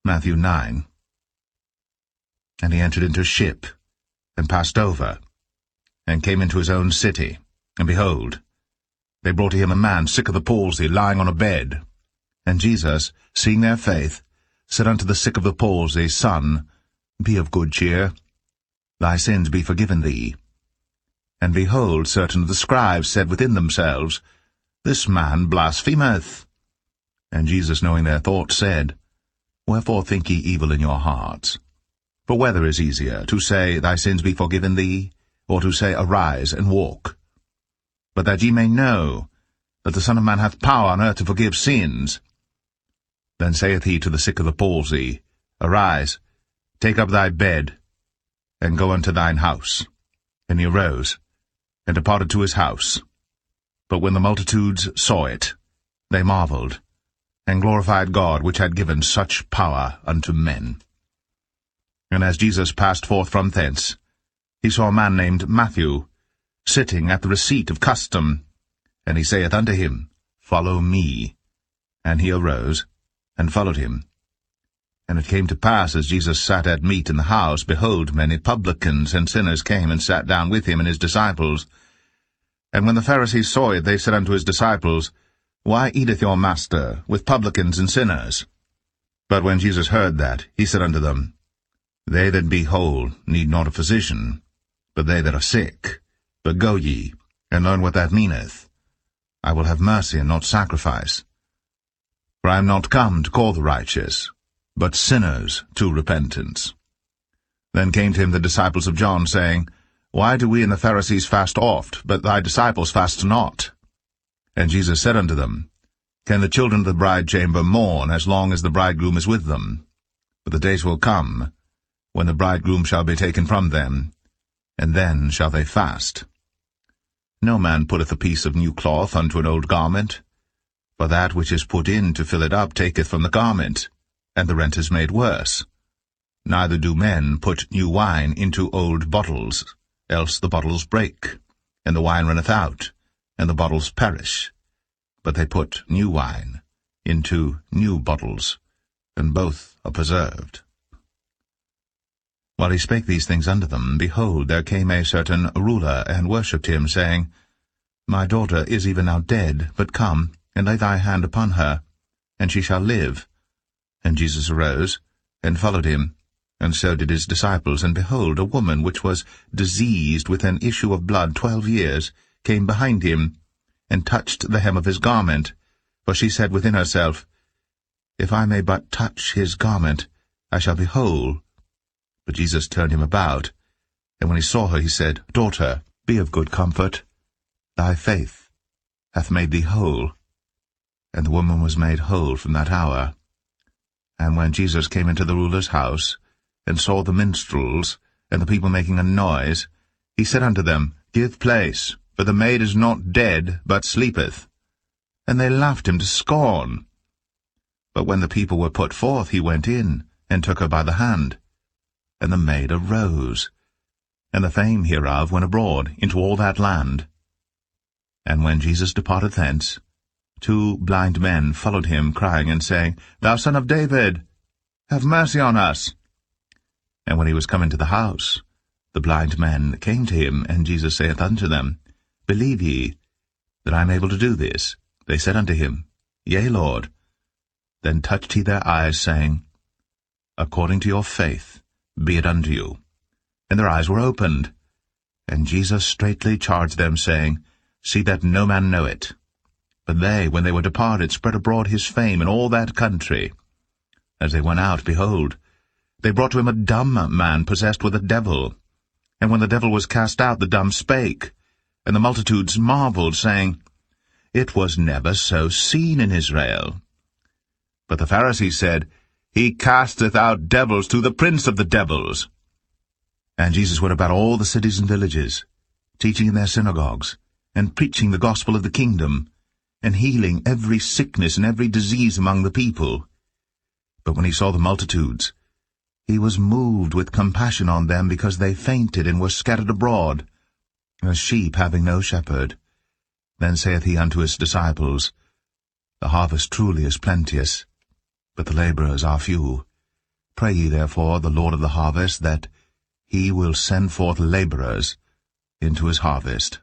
Matthew 9. And he entered into a ship, and passed over, and came into his own city. And behold, they brought to him a man sick of the palsy, lying on a bed. And Jesus, seeing their faith, said unto the sick of the palsy, Son, be of good cheer, thy sins be forgiven thee. And behold, certain of the scribes said within themselves, This man blasphemeth. And Jesus, knowing their thoughts, said, Wherefore think ye evil in your hearts? For whether is easier, to say, Thy sins be forgiven thee, or to say, Arise and walk? But that ye may know that the Son of Man hath power on earth to forgive sins. Then saith he to the sick of the palsy, Arise, take up thy bed, and go unto thine house. And he arose, and departed to his house. But when the multitudes saw it, they marveled, and glorified God, which had given such power unto men. And as Jesus passed forth from thence, he saw a man named Matthew, sitting at the receipt of custom. And he saith unto him, Follow me. And he arose, and followed him. And it came to pass, as Jesus sat at meat in the house, behold, many publicans and sinners came and sat down with him and his disciples. And when the Pharisees saw it, they said unto his disciples, Why eateth your master with publicans and sinners? But when Jesus heard that, he said unto them, They that be whole need not a physician, but they that are sick. But go ye, and learn what that meaneth. I will have mercy and not sacrifice. For I am not come to call the righteous, but sinners to repentance. Then came to him the disciples of John, saying, Why do we and the Pharisees fast oft, but thy disciples fast not? And Jesus said unto them, Can the children of the bride-chamber mourn as long as the bridegroom is with them? But the days will come, when the bridegroom shall be taken from them, and then shall they fast. No man putteth a piece of new cloth unto an old garment, for that which is put in to fill it up taketh from the garment, and the rent is made worse. Neither do men put new wine into old bottles, else the bottles break, and the wine runneth out, and the bottles perish. But they put new wine into new bottles, and both are preserved. While he spake these things unto them, behold, there came a certain ruler, and worshipped him, saying, My daughter is even now dead, but come, and lay thy hand upon her, and she shall live. And Jesus arose, and followed him, and so did his disciples. And behold, a woman which was diseased with an issue of blood 12 years, came behind him, and touched the hem of his garment. For she said within herself, If I may but touch his garment, I shall be whole. But Jesus turned him about, and when he saw her, he said, Daughter, be of good comfort. Thy faith hath made thee whole. And the woman was made whole from that hour. And when Jesus came into the ruler's house, and saw the minstrels, and the people making a noise, he said unto them, Give place, for the maid is not dead, but sleepeth. And they laughed him to scorn. But when the people were put forth, he went in, and took her by the hand. And the maid arose, and the fame hereof went abroad into all that land. And when Jesus departed thence, 2 blind men followed him, crying and saying, Thou Son of David, have mercy on us. And when he was come into the house, the blind men came to him, and Jesus saith unto them, Believe ye that I am able to do this? They said unto him, Yea, Lord. Then touched he their eyes, saying, According to your faith be it unto you. And their eyes were opened. And Jesus straitly charged them, saying, See that no man know it. But they, when they were departed, spread abroad his fame in all that country. As they went out, behold, they brought to him a dumb man possessed with a devil. And when the devil was cast out, the dumb spake. And the multitudes marveled, saying, It was never so seen in Israel. But the Pharisees said, He casteth out devils through the prince of the devils. And Jesus went about all the cities and villages, teaching in their synagogues, and preaching the gospel of the kingdom, and healing every sickness and every disease among the people. But when he saw the multitudes, he was moved with compassion on them, because they fainted and were scattered abroad, as sheep having no shepherd. Then saith he unto his disciples, The harvest truly is plenteous, but the laborers are few. Pray ye therefore the Lord of the harvest, that he will send forth laborers into his harvest.